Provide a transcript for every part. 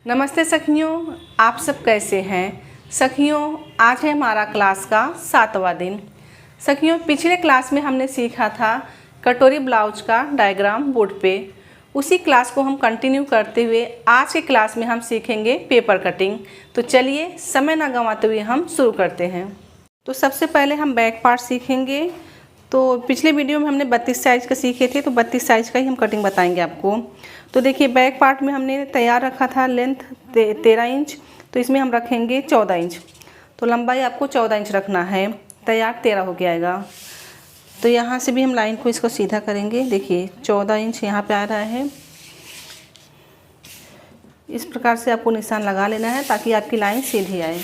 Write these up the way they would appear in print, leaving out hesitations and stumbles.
नमस्ते सखियों, आप सब कैसे हैं। सखियों, आज है हमारा क्लास का 7वां दिन। सखियों, पिछले क्लास में हमने सीखा था कटोरी ब्लाउज का डायग्राम बोर्ड पे। उसी क्लास को हम कंटिन्यू करते हुए आज के क्लास में हम सीखेंगे पेपर कटिंग। तो चलिए समय ना गंवाते हुए हम शुरू करते हैं। तो सबसे पहले हम बैक पार्ट सीखेंगे। तो पिछले वीडियो में हमने 32 साइज़ का सीखे थे, तो 32 साइज़ का ही हम कटिंग बताएंगे आपको। तो देखिए, बैक पार्ट में हमने तैयार रखा था लेंथ 13 इंच, तो इसमें हम रखेंगे 14 इंच। तो लंबाई आपको 14 इंच रखना है, तैयार 13 हो गया आएगा। तो यहाँ से भी हम लाइन को इसको सीधा करेंगे। देखिए 14 इंच यहाँ पे आ रहा है। इस प्रकार से आपको निशान लगा लेना है ताकि आपकी लाइन सीधी आए।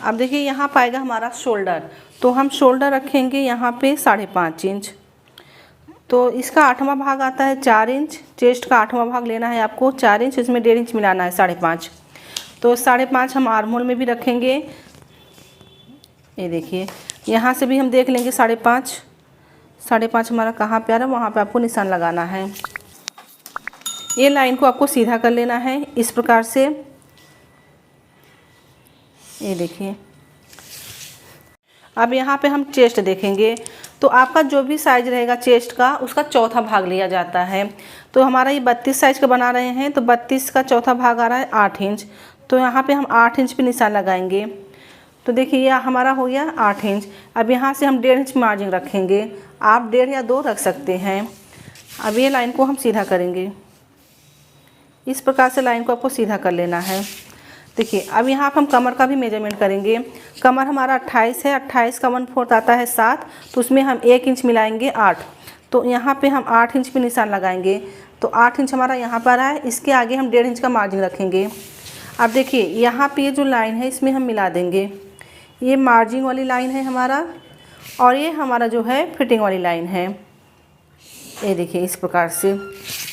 अब देखिए यहाँ पाएगा हमारा शोल्डर, तो हम शोल्डर रखेंगे यहाँ पे 5.5 इंच। तो इसका 8वां भाग आता है 4 इंच। चेस्ट का 8वां भाग लेना है आपको 4 इंच, इसमें 1.5 इंच मिलाना है 5.5। तो 5.5 हम आर्म होल में भी रखेंगे। ये देखिए यहाँ से भी हम देख लेंगे 5.5 हमारा कहाँ पे आ रहा है, वहाँ पे आपको निशान लगाना है। ये लाइन को आपको सीधा कर लेना है इस प्रकार से। ये देखिए, अब यहाँ पे हम चेस्ट देखेंगे। तो आपका जो भी साइज रहेगा चेस्ट का, उसका चौथा भाग लिया जाता है। तो हमारा ये 32 साइज का बना रहे हैं, तो 32 का चौथा भाग आ रहा है 8 इंच। तो यहाँ पे हम 8 इंच पे निशान लगाएंगे। तो देखिए ये हमारा हो गया 8 इंच। अब यहाँ से हम 1.5 इंच मार्जिन रखेंगे। आप 1.5 या 2 रख सकते हैं। अब ये लाइन को हम सीधा करेंगे। इस प्रकार से लाइन को आपको सीधा कर लेना है। देखिए अब यहाँ पर हम कमर का भी मेजरमेंट करेंगे। कमर हमारा 28 है, 28 का 1/4 आता है 7, तो उसमें हम 1 इंच मिलाएंगे 8। तो यहाँ पे हम 8 इंच पे निशान लगाएंगे। तो 8 इंच हमारा यहाँ पर है, इसके आगे हम 1.5 इंच का मार्जिन रखेंगे। अब देखिए यहाँ पे ये जो लाइन है इसमें हम मिला देंगे। ये मार्जिन वाली लाइन है हमारा, और ये हमारा जो है फिटिंग वाली लाइन है। ये देखिए इस प्रकार से।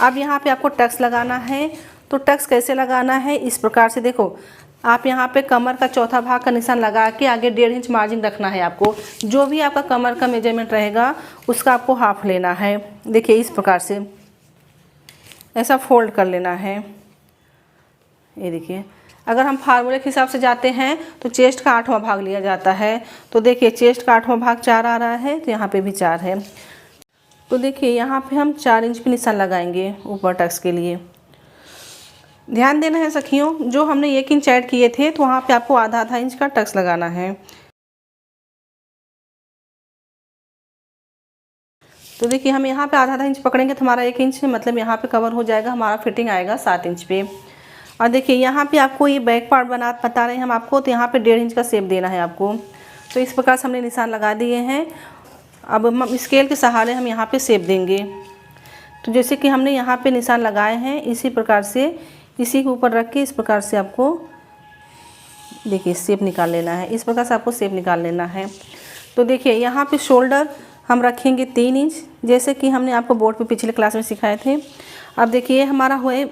अब यहाँ पे आपको टक्स लगाना है। तो टक्स कैसे लगाना है, इस प्रकार से देखो, आप यहाँ पे कमर का चौथा भाग का निशान लगा के आगे 1.5 इंच मार्जिन रखना है आपको। जो भी आपका कमर का मेजरमेंट रहेगा उसका आपको हाफ लेना है। देखिए इस प्रकार से ऐसा फोल्ड कर लेना है। ये देखिए, अगर हम फार्मूले के हिसाब से जाते हैं तो चेस्ट का 8वां भाग लिया जाता है। तो देखिए चेस्ट का 8वां भाग 4 आ रहा है, तो यहाँ पे भी 4 है। तो देखिए यहाँ पे हम 4 इंच पे निशान लगाएंगे ऊपर टक्स के लिए। ध्यान देना है सखियों, जो हमने 1 इंच ऐड किए थे तो वहाँ पे आपको आधा इंच का टक्स लगाना है। तो देखिए हम यहाँ पे आधा इंच पकड़ेंगे तो हमारा 1 इंच मतलब यहाँ पे कवर हो जाएगा, हमारा फिटिंग आएगा 7 इंच पे। और देखिए यहाँ पे आपको ये बैक पार्ट बता रहे हैं हम आपको, तो यहाँ पे 1.5 इंच का शेप देना है आपको। तो इस प्रकार से हमने निशान लगा दिए हैं। अब हम स्केल के सहारे हम यहाँ पे शेप देंगे। तो जैसे कि हमने यहाँ पे निशान लगाए हैं, इसी प्रकार से इसी के ऊपर रख के इस प्रकार से आपको देखिए शेप निकाल लेना है। इस प्रकार से आपको शेप निकाल लेना है। तो देखिए यहाँ पे शोल्डर हम रखेंगे 3 इंच, जैसे कि हमने आपको बोर्ड पे पिछले क्लास में सिखाए थे। अब देखिए हमारा हुए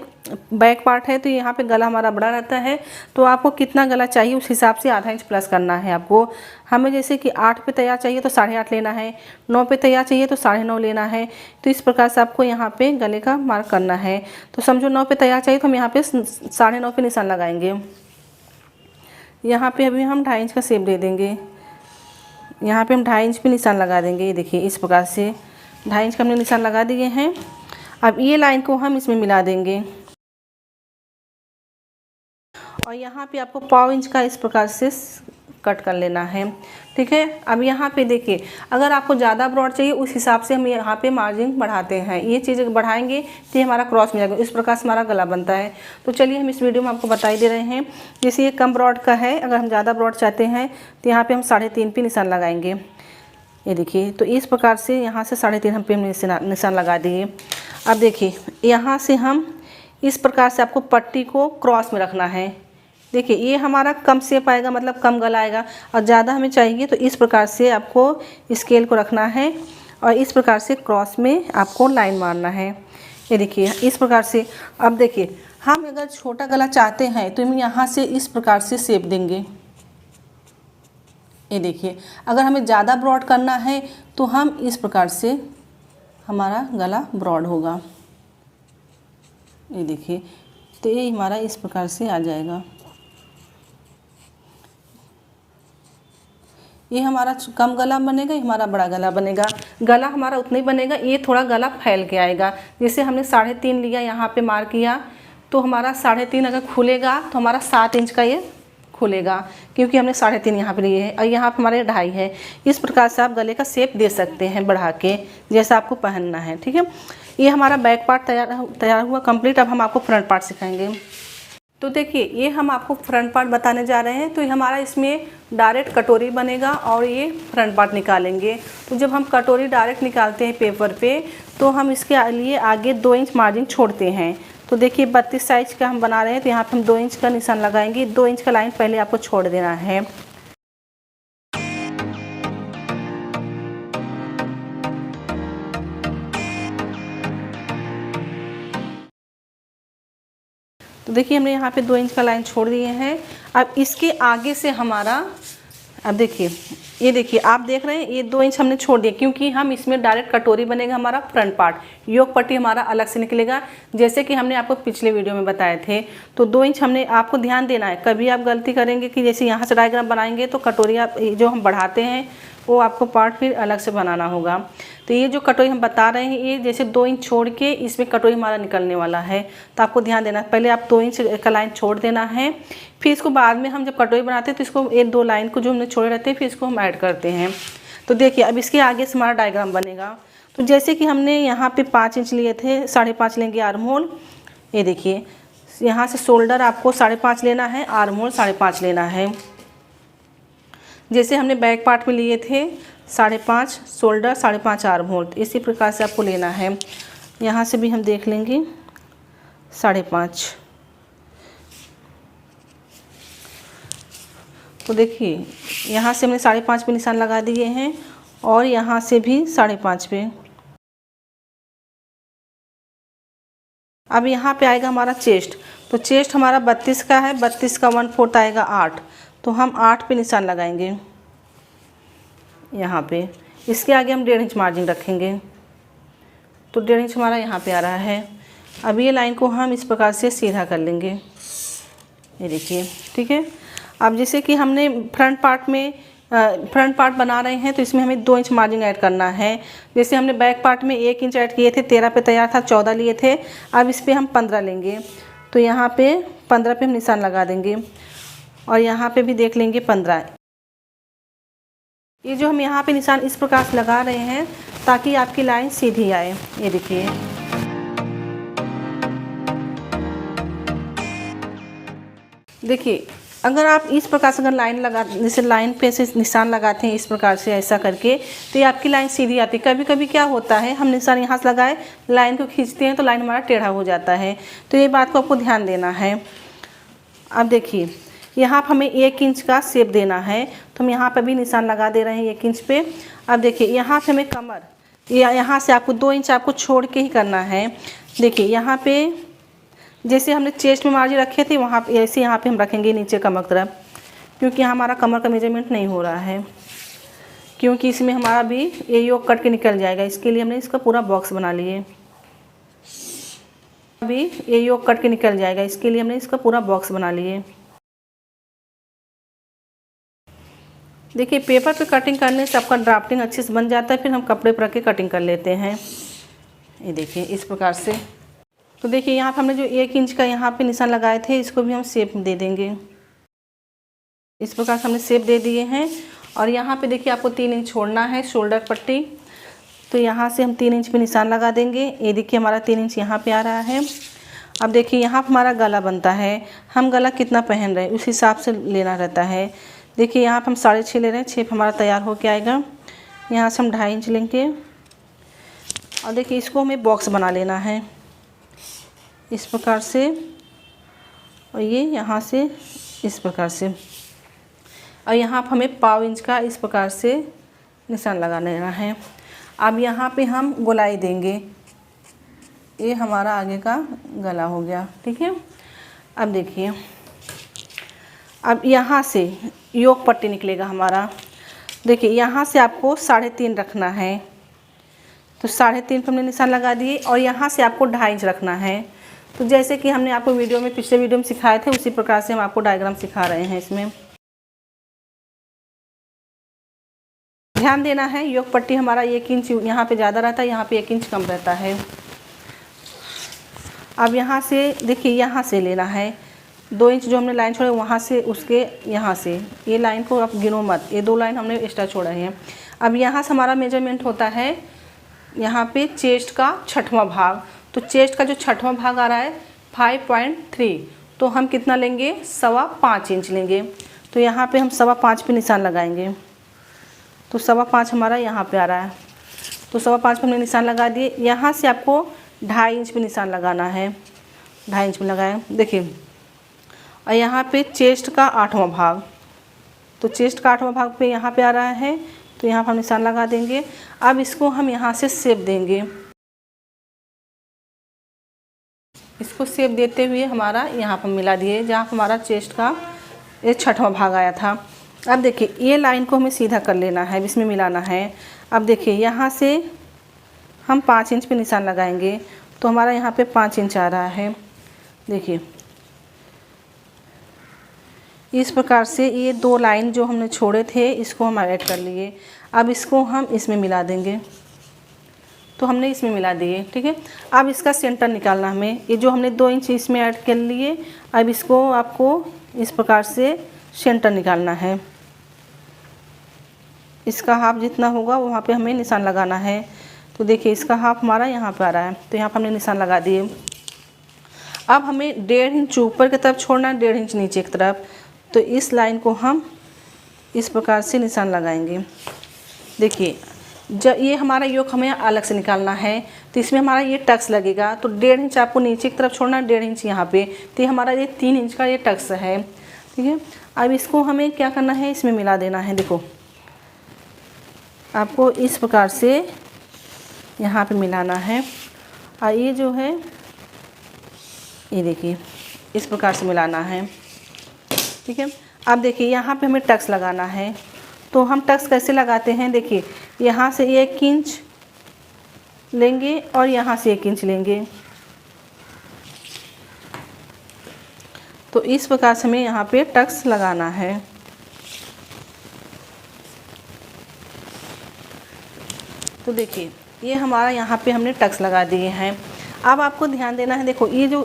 बैक पार्ट है, तो यहाँ पे गला हमारा बड़ा रहता है। तो आपको कितना गला चाहिए उस हिसाब से आधा इंच प्लस करना है आपको। हमें जैसे कि 8 पे तैयार चाहिए तो 8.5 लेना है, 9 पे तैयार चाहिए तो 9.5 लेना है। तो इस प्रकार से आपको यहाँ पे गले का मार्क करना है। तो समझो 9 पे तैयार चाहिए तो हम यहाँ पे 9.5 पे निशान लगाएंगे। यहाँ पे अभी हम 2.5 इंच का शेप दे देंगे। यहाँ पे हम 2.5 इंच पे निशान लगा देंगे। ये देखिए इस प्रकार से 2.5 इंच का हमने निशान लगा दिए हैं। अब ये लाइन को हम इसमें मिला देंगे, और यहाँ पे आपको 1/4 इंच का इस प्रकार से कट कर लेना है। ठीक है, अब यहाँ पे देखिए, अगर आपको ज़्यादा ब्रॉड चाहिए उस हिसाब से हम यहाँ पे मार्जिन बढ़ाते हैं। ये चीज़ें बढ़ाएंगे तो ये हमारा क्रॉस में जाएगा। इस प्रकार से हमारा गला बनता है। तो चलिए हम इस वीडियो में आपको बता ही दे रहे हैं। जैसे ये कम ब्रॉड का है, अगर हम ज़्यादा ब्रॉड चाहते हैं तो यहाँ पर हम 3.5 पे निशान लगाएंगे। ये देखिए, तो इस प्रकार से यहाँ से 3.5 हम पे निशान लगा दिए। अब देखिए यहाँ से हम इस प्रकार से आपको पट्टी को क्रॉस में रखना है। देखिए ये हमारा कम शेप आएगा, मतलब कम गला आएगा, और ज़्यादा हमें चाहिए तो इस प्रकार से आपको स्केल को रखना है, और इस प्रकार से क्रॉस में आपको लाइन मारना है। ये देखिए इस प्रकार से। अब देखिए हम अगर छोटा गला चाहते हैं तो हम यहाँ से इस प्रकार से शेप देंगे। ये देखिए, अगर हमें ज़्यादा ब्रॉड करना है तो हम इस प्रकार से, हमारा गला ब्रॉड होगा। ये देखिए, तो ये हमारा इस प्रकार से आ जाएगा। ये हमारा कम गला बनेगा, ये हमारा बड़ा गला बनेगा। गला हमारा उतना ही बनेगा, ये थोड़ा गला फैल के आएगा। जैसे हमने 3.5 लिया, यहाँ पे मार्क किया, तो हमारा 3.5 अगर खुलेगा तो हमारा 7 इंच का ये खुलेगा, क्योंकि हमने 3.5 यहाँ पे लिए है और यहाँ पे हमारे 2.5 है। इस प्रकार से आप गले का शेप दे सकते हैं बढ़ा के, जैसा आपको पहनना है। ठीक है, ये हमारा बैक पार्ट तैयार हुआ कंप्लीट। अब हम आपको फ्रंट पार्ट सिखाएंगे। तो देखिए, ये हम आपको फ्रंट पार्ट बताने जा रहे हैं। तो ये हमारा इसमें डायरेक्ट कटोरी बनेगा और ये फ्रंट पार्ट निकालेंगे। तो जब हम कटोरी डायरेक्ट निकालते हैं पेपर पे, तो हम इसके लिए आगे 2 इंच मार्जिन छोड़ते हैं। तो देखिए 32 साइज का हम बना रहे हैं, तो यहाँ पे हम 2 इंच का निशान लगाएंगे। 2 इंच का लाइन पहले आपको छोड़ देना है। तो देखिए हमने यहाँ पे 2 इंच का लाइन छोड़ दिए हैं। अब इसके आगे से हमारा, अब देखिए, ये देखिए आप देख रहे हैं ये 2 इंच हमने छोड़ दिया, क्योंकि हम इसमें डायरेक्ट कटोरी बनेगा हमारा फ्रंट पार्ट। योक पट्टी हमारा अलग से निकलेगा, जैसे कि हमने आपको पिछले वीडियो में बताए थे। तो 2 इंच हमने, आपको ध्यान देना है, कभी आप गलती करेंगे कि जैसे यहाँ से डायग्राम बनाएंगे तो कटोरी आप जो हम बढ़ाते हैं वो आपको पार्ट फिर अलग से बनाना होगा। तो ये जो कटोरी हम बता रहे हैं, ये जैसे 2 इंच छोड़ के इसमें कटोरी हमारा निकलने वाला है। तो आपको ध्यान देना, पहले आप 2 इंच का लाइन छोड़ देना है। फिर इसको बाद में हम जब कटोरी बनाते हैं तो इसको 1-2 लाइन को जो हमने छोड़े रहते हैं, फिर इसको हम ऐड करते हैं। तो देखिए अब इसके आगे से हमारा डायग्राम बनेगा। तो जैसे कि हमने यहाँ पे 5 इंच लिए थे, 5.5 लेंगे आर्म होल। ये देखिए यहाँ से शोल्डर आपको 5.5 लेना है, आर्म होल 5.5 लेना है। जैसे हमने बैक पार्ट में लिए थे 5.5 शोल्डर, 5.5 आर्म होल, इसी प्रकार से आपको लेना है। यहाँ से भी हम देख लेंगे 5.5। तो देखिए यहाँ से हमने 5.5 पे निशान लगा दिए हैं और यहाँ से भी 5.5 पे। अब यहाँ पे आएगा हमारा चेस्ट। तो चेस्ट हमारा 32 का है, 32 का 1/4 आएगा 8। तो हम 8 पे निशान लगाएंगे यहाँ पे। इसके आगे हम 1.5 इंच मार्जिन रखेंगे। तो 1.5 इंच हमारा यहाँ पे आ रहा है। अब ये लाइन को हम इस प्रकार से सीधा कर लेंगे, ये देखिए। ठीक है, अब जैसे कि हमने फ्रंट पार्ट बना रहे हैं, तो इसमें हमें 2 इंच मार्जिन ऐड करना है। जैसे हमने बैक पार्ट में 1 इंच ऐड किए थे, 13 पे तैयार था, 14 लिए थे। अब इस पर हम 15 लेंगे। तो यहाँ पे 15 पे हम निशान लगा देंगे और यहाँ पे भी देख लेंगे 15। ये जो हम यहाँ पे निशान इस प्रकार से लगा रहे हैं ताकि आपकी लाइन सीधी आए। ये देखिए, देखिए अगर आप इस प्रकार से अगर लाइन लगा, जैसे लाइन पे से निशान लगाते हैं इस प्रकार से ऐसा करके, तो ये आपकी लाइन सीधी आती है। कभी कभी क्या होता है, हम निशान यहाँ से लगाए, लाइन को खींचते हैं तो लाइन हमारा टेढ़ा हो जाता है। तो ये बात को आपको ध्यान देना है। अब देखिए यहाँ पर हमें 1 इंच का शेप देना है, तो हम यहाँ पर भी निशान लगा दे रहे हैं 1 इंच पे। अब देखिए यहाँ से हमें कमर, यहाँ से आपको 2 इंच आपको छोड़ के ही करना है। देखिए यहाँ पे जैसे हमने चेस्ट में मार्जिन रखे थे, वहाँ पे ऐसे यहाँ पे हम रखेंगे नीचे कमर तरफ, क्योंकि यहाँ हमारा कमर का मेजरमेंट नहीं हो रहा है, क्योंकि इसमें हमारा भी ये योक कट के निकल जाएगा। इसके लिए हमने इसका पूरा बॉक्स बना लिए। अभी ये योक कट के निकल जाएगा, इसके लिए हमने इसका पूरा बॉक्स बना लिए। देखिए पेपर पे कटिंग करने से आपका ड्राफ्टिंग अच्छे से बन जाता है, फिर हम कपड़े पर रख के कटिंग कर लेते हैं। ये देखिए इस प्रकार से। तो देखिए यहाँ पे हमने जो 1 इंच का यहाँ पे निशान लगाए थे, इसको भी हम शेप दे देंगे। इस प्रकार से हमने शेप दे दिए हैं। और यहाँ पे देखिए आपको 3 इंच छोड़ना है शोल्डर पट्टी। तो यहाँ से हम 3 इंच पे निशान लगा देंगे। ये देखिए हमारा 3 इंच यहाँ पे आ रहा है। अब देखिए यहाँ पर हमारा गला बनता है, हम गला कितना पहन रहे हैं उस हिसाब से लेना रहता है। देखिए यहाँ पर हम 6.5 ले रहे हैं, 6 हमारा तैयार होके आएगा। यहाँ से हम 2.5 इंच लेंगे और देखिए इसको हमें बॉक्स बना लेना है इस प्रकार से, और ये यहाँ से इस प्रकार से, और यहाँ पर हमें 1/4 इंच का इस प्रकार से निशान लगा लेना है। अब यहाँ पे हम गोलाई देंगे। ये हमारा आगे का गला हो गया। ठीक है, अब देखिए अब यहाँ से योक पट्टी निकलेगा हमारा। देखिए यहाँ से आपको 3.5 रखना है, तो 3.5 पे हमने निशान लगा दिए और यहाँ से आपको 2.5 इंच रखना है। तो जैसे कि हमने आपको वीडियो में पिछले वीडियो में सिखाए थे उसी प्रकार से हम आपको डायग्राम सिखा रहे हैं। इसमें ध्यान देना है, योग पट्टी हमारा 1 इंच यहाँ पे ज़्यादा रहता है, यहाँ पे 1 इंच कम रहता है। अब यहाँ से देखिए, यहाँ से लेना है 2 इंच जो हमने लाइन छोड़े वहाँ से, उसके यहाँ से ये लाइन को आप गिनो मत, ये 2 लाइन हमने एक्स्ट्रा छोड़ा है। अब यहाँ से हमारा मेजरमेंट होता है यहाँ पे चेस्ट का 6वां भाग। तो चेस्ट का जो 6वां भाग आ रहा है 5.3, तो हम कितना लेंगे, 5.25 इंच लेंगे। तो यहाँ पे हम 5.25 पे निशान लगाएंगे। तो 5.25 हमारा यहाँ पे आ रहा है, तो 5.25 पे हमने निशान लगा दिए। यहाँ से आपको 2.5 इंच पे निशान लगाना है, 2.5 इंच में लगाएं। देखिए, और यहाँ पे चेस्ट का 8वां भाग, तो चेस्ट का 8वां भाग पे यहाँ पे आ रहा है, तो यहाँ पर हम निशान लगा देंगे। अब इसको हम यहाँ से शेप देंगे, इसको शेप देते हुए हमारा यहाँ पर मिला दिए जहाँ हमारा चेस्ट का ये 6वां भाग आया था। अब देखिए, ये लाइन को हमें सीधा कर लेना है, इसमें मिलाना है। अब देखिए, यहाँ से हम 5 इंच पे निशान लगाएंगे, तो हमारा यहाँ पे 5 इंच आ रहा है। देखिए, इस प्रकार से ये 2 लाइन जो हमने छोड़े थे इसको हम ऐड कर लिए। अब इसको हम इसमें मिला देंगे, तो हमने इसमें मिला दिए, ठीक है। अब इसका सेंटर निकालना हमें, ये जो हमने 2 इंच इसमें ऐड कर लिए, अब इसको आपको इस प्रकार से सेंटर निकालना है। इसका हाफ जितना होगा वहाँ पे हमें निशान लगाना है। तो देखिए, इसका हाफ हमारा यहाँ पे आ रहा है, तो यहाँ पर हमने निशान लगा दिए। अब हमें 1.5 इंच ऊपर की तरफ छोड़ना है, 1.5 इंच नीचे की तरफ। तो इस लाइन को हम इस प्रकार से निशान लगाएंगे। देखिए, जब ये हमारा योग हमें अलग से निकालना है, तो इसमें हमारा ये टक्स लगेगा। तो 1.5 इंच आपको नीचे की तरफ छोड़ना है, 1.5 इंच यहाँ पे। तो ये हमारा ये 3 इंच का ये टक्स है, ठीक है। अब इसको हमें क्या करना है, इसमें मिला देना है। देखो, आपको इस प्रकार से यहाँ पे मिलाना है। और ये जो है, ये देखिए, इस प्रकार से मिलाना है, ठीक है। अब देखिए, यहाँ पे हमें टक्स लगाना है। तो हम टक्स कैसे लगाते हैं, देखिए, यहाँ से 1 इंच लेंगे और यहाँ से 1 इंच लेंगे। तो इस प्रकार से हमें यहाँ पे टक्स लगाना है। तो देखिए, ये हमारा यहाँ पे हमने टक्स लगा दिए हैं। अब आपको ध्यान देना है। देखो, ये जो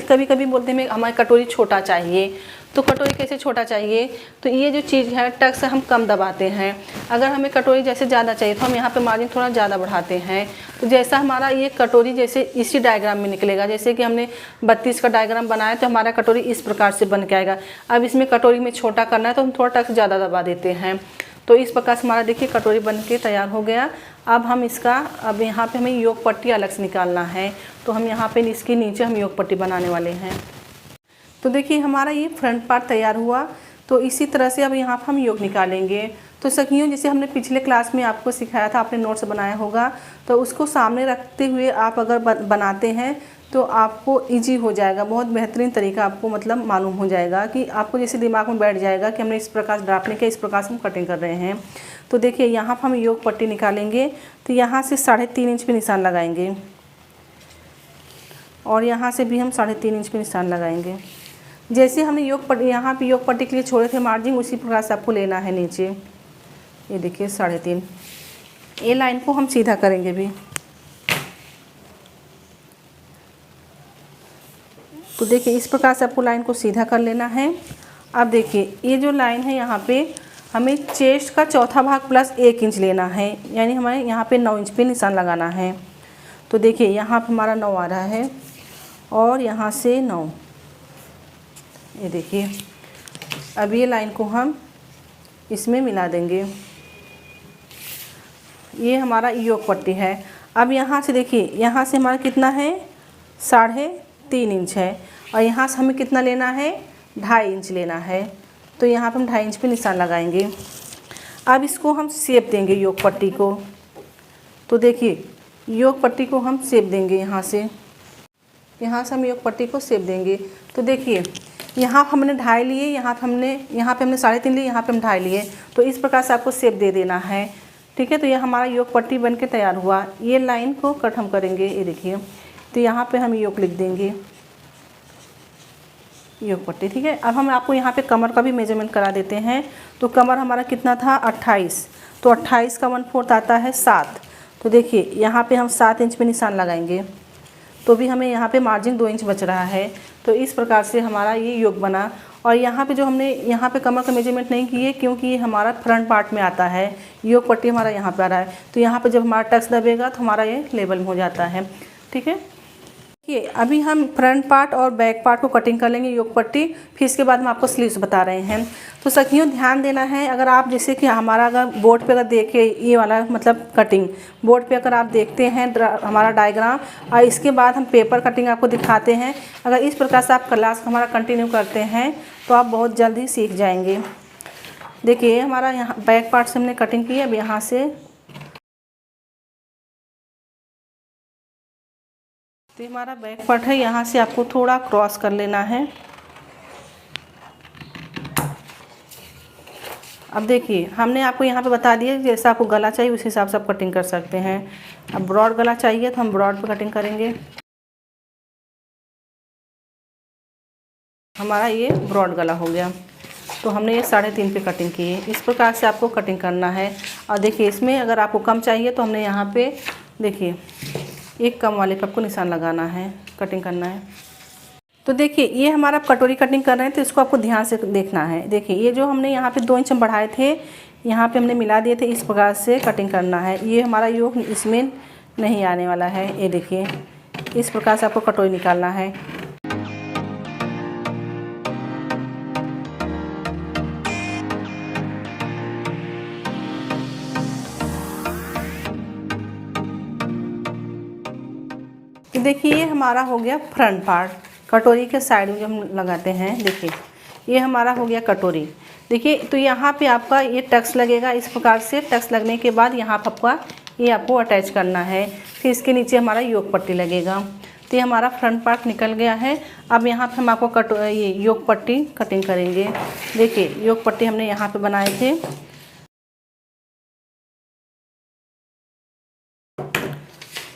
कभी कभी बोलते हैं हमारी कटोरी छोटा चाहिए, तो कटोरी कैसे छोटा चाहिए, तो ये जो चीज़ है टक्स हम कम दबाते हैं। अगर हमें कटोरी जैसे ज़्यादा चाहिए तो हम यहाँ पे मार्जिन थोड़ा ज़्यादा बढ़ाते हैं। तो जैसा हमारा ये कटोरी जैसे इसी डायग्राम में निकलेगा, जैसे कि हमने 32 का डायग्राम बनाया तो हमारा कटोरी इस प्रकार से बन के आएगा। अब इसमें कटोरी में छोटा करना है तो हम थोड़ा टक्स ज़्यादा दबा देते हैं। तो इस प्रकार से हमारा देखिए कटोरी बन के तैयार हो गया। अब हम इसका, अब यहाँ पे हमें योग पट्टी अलग से निकालना है। तो हम यहाँ पे इसके नीचे हम योग पट्टी बनाने वाले हैं। तो देखिए, हमारा ये फ्रंट पार्ट तैयार हुआ। तो इसी तरह से अब यहाँ पर हम योग निकालेंगे। तो सखियों, जैसे हमने पिछले क्लास में आपको सिखाया था, आपने नोट्स बनाया होगा, तो उसको सामने रखते हुए आप अगर बनाते हैं तो आपको इजी हो जाएगा। बहुत बेहतरीन तरीका आपको मतलब मालूम हो जाएगा कि आपको जैसे दिमाग में बैठ जाएगा कि हमने इस प्रकार से ड्राफ्ट नहीं किया, इस प्रकार से हम कटिंग कर रहे हैं। तो देखिए, यहाँ पर हम योग पट्टी निकालेंगे। तो यहाँ से 3.5 इंच पे निशान लगाएंगे और यहाँ से भी हम 3.5 इंच पे निशान लगाएंगे। जैसे हमने योग पट्टी यहाँ पे योग पट्टी के लिए छोड़े थे मार्जिन, उसी प्रकार से आपको लेना है नीचे। ये देखिए 3.5, ये लाइन को हम सीधा करेंगे भी। तो देखिए, इस प्रकार से आपको लाइन को सीधा कर लेना है। अब देखिए, ये जो लाइन है यहाँ पे हमें चेस्ट का 4था भाग प्लस 1 इंच लेना है, यानी हमें यहाँ पे 9 इंच पे निशान लगाना है। तो देखिए, यहाँ पर हमारा 9 आ रहा है और यहाँ से 9, ये देखिए। अब ये लाइन को हम इसमें मिला देंगे। ये हमारा योग पट्टी है। अब यहाँ से देखिए, यहाँ से हमारा कितना है, 3.5 इंच है और यहाँ से हमें कितना लेना है, 2.5 इंच लेना है। तो यहाँ पर हम 2.5 इंच पे निशान लगाएंगे। अब इसको हम शेप देंगे योग पट्टी को। तो देखिए, योग पट्टी को हम शेप देंगे, यहाँ से हम योग पट्टी को शेप देंगे। तो देखिए, यहाँ हमने 2.5 लिए, यहाँ पे हमने 3.5 लिए, यहाँ पे हम 2.5 लिए। तो इस प्रकार से आपको शेप दे देना है, ठीक है। तो ये हमारा योग पट्टी बन के तैयार हुआ। ये लाइन को कट हम करेंगे, ये देखिए। तो यहाँ पे हम योग लिख देंगे, योग पट्टी। ठीक है, अब हम आपको यहाँ पे कमर का भी मेजरमेंट करा देते हैं। तो कमर हमारा कितना था 28, तो 28 का 1/4 आता है 7। तो देखिए यहाँ पे हम 7 इंच पे निशान लगाएंगे, तो भी हमें यहाँ पे मार्जिन 2 इंच बच रहा है। तो इस प्रकार से हमारा ये योग बना। और यहाँ पे जो हमने यहाँ पे कमर का मेजरमेंट नहीं किए, क्योंकि ये हमारा फ्रंट पार्ट में आता है, योग पट्टी हमारा यहाँ पे आ रहा है। तो यहाँ पे जब हमारा टक्स दबेगा तो हमारा ये लेवल में हो जाता है। ठीक है, देखिए अभी हम फ्रंट पार्ट और बैक पार्ट को कटिंग कर लेंगे योग पट्टी, फिर इसके बाद हम आपको स्लीव्स बता रहे हैं। तो सखियों ध्यान देना है, अगर आप जैसे कि हमारा अगर बोर्ड पे अगर देखें ये वाला मतलब कटिंग बोर्ड पे अगर आप देखते हैं हमारा डायग्राम, और इसके बाद हम पेपर कटिंग आपको दिखाते हैं। अगर इस प्रकार से आप क्लास हमारा कंटिन्यू करते हैं तो आप बहुत जल्द ही सीख जाएंगे। देखिए हमारा यहाँ बैक पार्ट से हमने कटिंग की है। अब यहाँ से तो हमारा बैक पार्ट है, यहाँ से आपको थोड़ा क्रॉस कर लेना है। अब देखिए हमने आपको यहाँ पे बता दिया जैसा आपको गला चाहिए उस हिसाब से आप कटिंग कर सकते हैं। अब ब्रॉड गला चाहिए तो हम ब्रॉड पे कटिंग करेंगे। हमारा ये ब्रॉड गला हो गया, तो हमने ये 3.5 पे कटिंग की है। इस प्रकार से आपको कटिंग करना है। और देखिए इसमें अगर आपको कम चाहिए तो हमने यहाँ पे देखिए एक कम वाले पे आपको निशान लगाना है, कटिंग करना है। तो देखिए ये हमारा कटोरी कटिंग कर रहे हैं, तो इसको आपको ध्यान से देखना है। देखिए ये जो हमने यहाँ पे 2 इंच हम बढ़ाए थे, यहाँ पे हमने मिला दिए थे, इस प्रकार से कटिंग करना है। ये हमारा योग इसमें नहीं आने वाला है। ये देखिए इस प्रकार से आपको कटोरी निकालना है। देखिए ये हमारा हो गया फ्रंट पार्ट, कटोरी के साइड में जो हम लगाते हैं। देखिए ये हमारा हो गया कटोरी। देखिए तो यहाँ पे आपका ये टक्स लगेगा। इस प्रकार से टक्स लगने के बाद यहाँ पर आपका ये आपको अटैच करना है। फिर इसके नीचे हमारा योग पट्टी लगेगा। तो ये हमारा फ्रंट पार्ट निकल गया है। अब यहाँ पे हम आपको ये योग पट्टी कटिंग करेंगे। देखिए योग पट्टी हमने यहाँ पे बनाए थे।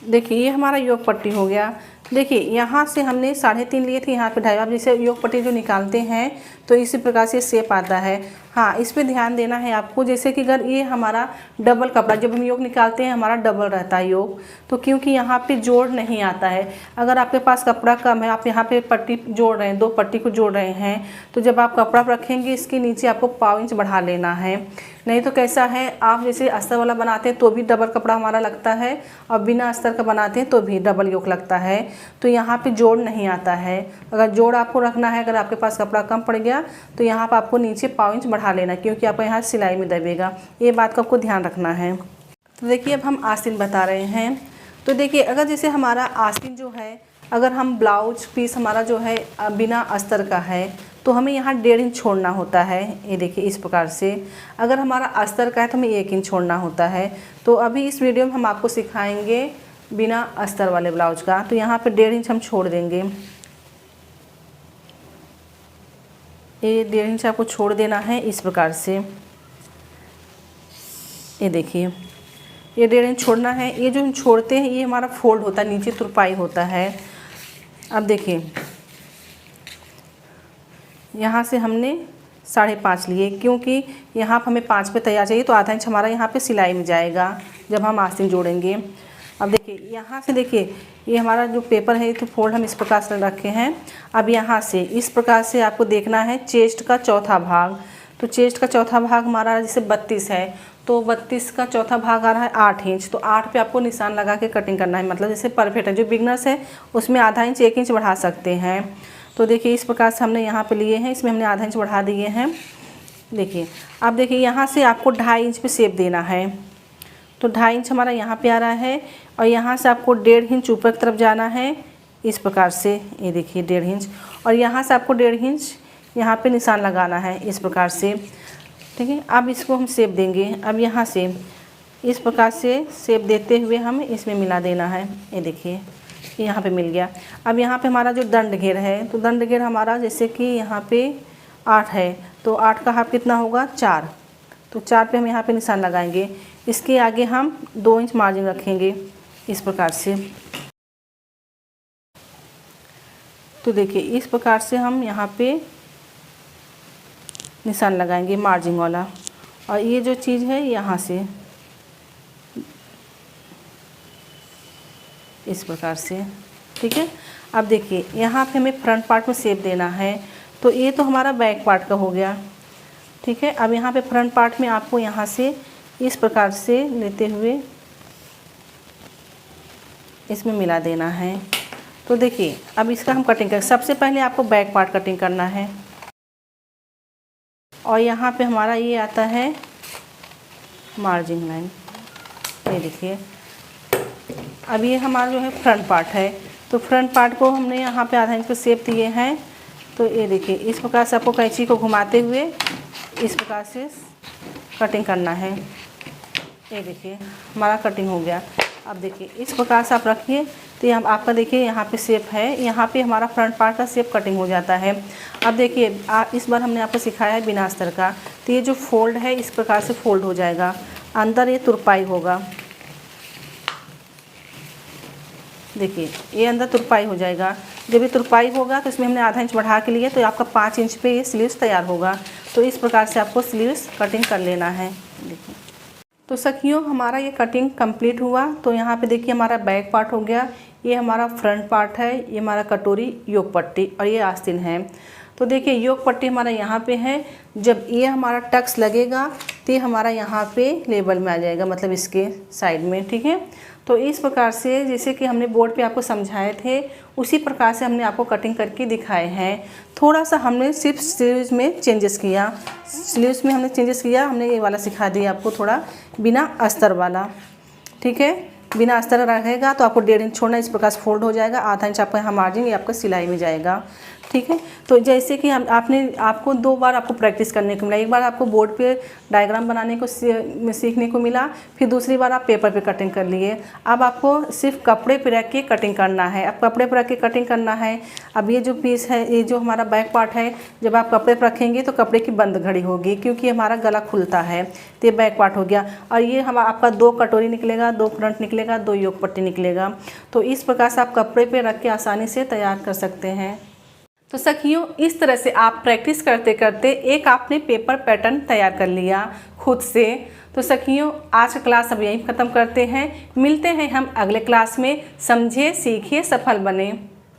देखिए ये हमारा योग पट्टी हो गया। देखिए यहाँ से हमने 3.5 लिए थे, यहाँ पे 2.5। आप जैसे योग पट्टी जो निकालते हैं तो इसी प्रकार से शेप आता है। हाँ इस पे ध्यान देना है आपको, जैसे कि अगर ये हमारा डबल कपड़ा, जब हम योग निकालते हैं हमारा डबल रहता है योग, तो क्योंकि यहाँ पे जोड़ नहीं आता है। अगर आपके पास कपड़ा कम है, आप यहाँ पे पट्टी जोड़ रहे हैं, 2 पट्टी को जोड़ रहे हैं, तो जब आप कपड़ा रखेंगे इसके नीचे आपको 1/4 इंच बढ़ा लेना है। नहीं तो कैसा है, आप जैसे अस्तर वाला बनाते हैं तो भी डबल कपड़ा हमारा लगता है, और बिना अस्तर का बनाते हैं तो भी डबल योग लगता है। तो यहाँ पे जोड़ नहीं आता है। अगर जोड़ आपको रखना है, अगर आपके पास कपड़ा कम पड़ गया तो यहाँ पर आपको नीचे 1/4 इंच बढ़ा लेना, क्योंकि आपको यहाँ सिलाई में दबेगा। ये बात का आपको ध्यान रखना है। तो देखिए अब हम आस्तीन बता रहे हैं। तो देखिए अगर जैसे हमारा आस्तीन जो है, अगर हम ब्लाउज पीस हमारा जो है बिना अस्तर का है तो हमें यहाँ 1.5 इंच छोड़ना होता है। ये देखिए इस प्रकार से। अगर हमारा अस्तर का है तो हमें 1 इंच छोड़ना होता है। तो अभी इस वीडियो में हम आपको सिखाएंगे बिना अस्तर वाले ब्लाउज का। तो यहाँ पे 1.5 इंच हम छोड़ देंगे। ये 1.5 इंच आपको छोड़ देना है इस प्रकार से। ये देखिए ये 1.5 इंच छोड़ना है। ये जो हम छोड़ते हैं ये हमारा फोल्ड होता है, नीचे तुरपाई होता है। अब देखिए यहाँ से हमने 5.5 लिए, क्योंकि यहाँ पर हमें 5 पे तैयार चाहिए, तो आधा इंच हमारा यहाँ पे सिलाई में जाएगा जब हम आस्तीन जोड़ेंगे। अब देखिए यहाँ से देखिए ये हमारा जो पेपर है तो फोल्ड हम इस प्रकार से रखे हैं। अब यहाँ से इस प्रकार से आपको देखना है चेस्ट का चौथा भाग। तो चेस्ट का चौथा भाग हमारा जैसे 32 है, तो 32 का चौथा भाग आ रहा है 8 इंच। तो 8 पे आपको निशान लगा के कटिंग करना है, मतलब जैसे परफेक्ट है। जो बिगनर्स है उसमें आधा इंच 1 इंच बढ़ा सकते हैं। तो देखिए इस प्रकार से हमने यहाँ पे लिए हैं, इसमें हमने आधा इंच बढ़ा दिए हैं। देखिए अब देखिए यहाँ से आपको 2.5 इंच पे शेप देना है। तो 2.5 इंच हमारा यहाँ पे आ रहा है, और यहाँ से आपको 1.5 इंच ऊपर की तरफ जाना है इस प्रकार से। ये देखिए 1.5 इंच, और यहाँ से आपको 1.5 इंच यहाँ पे निशान लगाना है इस प्रकार से। ठीक है, अब इसको हम शेप देंगे। अब यहाँ से इस प्रकार से शेप देते हुए हम इसमें मिला देना है। ये देखिए यहाँ पे मिल गया। अब यहाँ पे हमारा जो दंड घेर है, तो दंड घेर हमारा जैसे कि यहाँ पे 8 है, तो 8 का हाफ कितना होगा 4। तो 4 पे हम यहाँ पे निशान लगाएंगे। इसके आगे हम 2 इंच मार्जिन रखेंगे इस प्रकार से। तो देखिए इस प्रकार से हम यहाँ पे निशान लगाएंगे मार्जिन वाला, और ये जो चीज़ है यहाँ से इस प्रकार से, ठीक है। अब देखिए यहाँ पे हमें फ्रंट पार्ट में शेप देना है, तो ये तो हमारा बैक पार्ट का हो गया, ठीक है। अब यहाँ पे फ्रंट पार्ट में आपको यहाँ से इस प्रकार से लेते हुए इसमें मिला देना है। तो देखिए अब इसका हम कटिंग करें। सबसे पहले आपको बैक पार्ट कटिंग करना है, और यहाँ पे हमारा ये आता है मार्जिन लाइन, ये देखिए। अब ये हमारा जो है फ्रंट पार्ट है, तो फ्रंट पार्ट को हमने यहाँ पे आधा इंच पे शेप दिए हैं। तो ये देखिए इस प्रकार से आपको कैंची को घुमाते हुए इस प्रकार से कटिंग करना है। ये देखिए हमारा कटिंग हो गया। अब देखिए इस प्रकार से आप रखिए, तो हम आपका देखिए यहाँ पे शेप है, यहाँ पे हमारा फ्रंट पार्ट का शेप कटिंग हो जाता है। अब देखिए इस बार हमने आपको सिखाया है बिना अस्तर का, तो ये जो फोल्ड है इस प्रकार से फोल्ड हो जाएगा, अंदर ये तुरपाई होगा। देखिए ये अंदर तुरपाई हो जाएगा। जब ये तुरपाई होगा तो इसमें हमने आधा इंच बढ़ा के लिए, तो आपका 5 इंच पे ये स्लीव्स तैयार होगा। तो इस प्रकार से आपको स्लीव्स कटिंग कर लेना है। देखिए तो सखियों हमारा ये कटिंग कंप्लीट हुआ। तो यहाँ पे देखिए हमारा बैक पार्ट हो गया, ये हमारा फ्रंट पार्ट है, ये हमारा कटोरी योक पट्टी और ये आस्तीन है। तो देखिए योक पट्टी हमारा यहाँ पे है, जब ये हमारा टक्स लगेगा तो ये हमारा यहाँ पे लेवल में आ जाएगा, मतलब इसके साइड में, ठीक है। तो इस प्रकार से जैसे कि हमने बोर्ड पे आपको समझाए थे उसी प्रकार से हमने आपको कटिंग करके दिखाए हैं। थोड़ा सा हमने सिर्फ स्लीव्स में चेंजेस किया, स्लीव्स में हमने चेंजेस किया, हमने ये वाला सिखा दिया आपको थोड़ा बिना अस्तर वाला, ठीक है। बिना अस्तर रहेगा तो आपको 1.5 इंच छोड़ना, इस प्रकार से फोल्ड हो जाएगा, आधा इंच आपका यहाँ मार्जिन, ये आपका सिलाई में जाएगा, ठीक है। तो जैसे कि आपको 2 बार आपको प्रैक्टिस करने को मिला। एक बार आपको बोर्ड पे डायग्राम बनाने को सीखने को मिला, फिर दूसरी बार आप पेपर पे कटिंग कर लिए। अब आपको सिर्फ कपड़े पे रख के कटिंग करना है। अब कपड़े पे रख के कटिंग करना है। अब ये जो पीस है, ये जो हमारा बैक पार्ट है, जब आप कपड़े पर रखेंगे तो कपड़े की बंद घड़ी होगी, क्योंकि हमारा गला खुलता है। तो ये बैक पार्ट हो गया, और ये आपका 2 कटोरी निकलेगा, 2 फ्रंट निकलेगा, 2 योक पट्टी निकलेगा। तो इस प्रकार से आप कपड़े पे रख के आसानी से तैयार कर सकते हैं। तो सखियों इस तरह से आप प्रैक्टिस करते करते एक आपने पेपर पैटर्न तैयार कर लिया खुद से। तो सखियों आज का क्लास अब यहीं ख़त्म करते हैं। मिलते हैं हम अगले क्लास में। समझिए, सीखिए, सफल बने।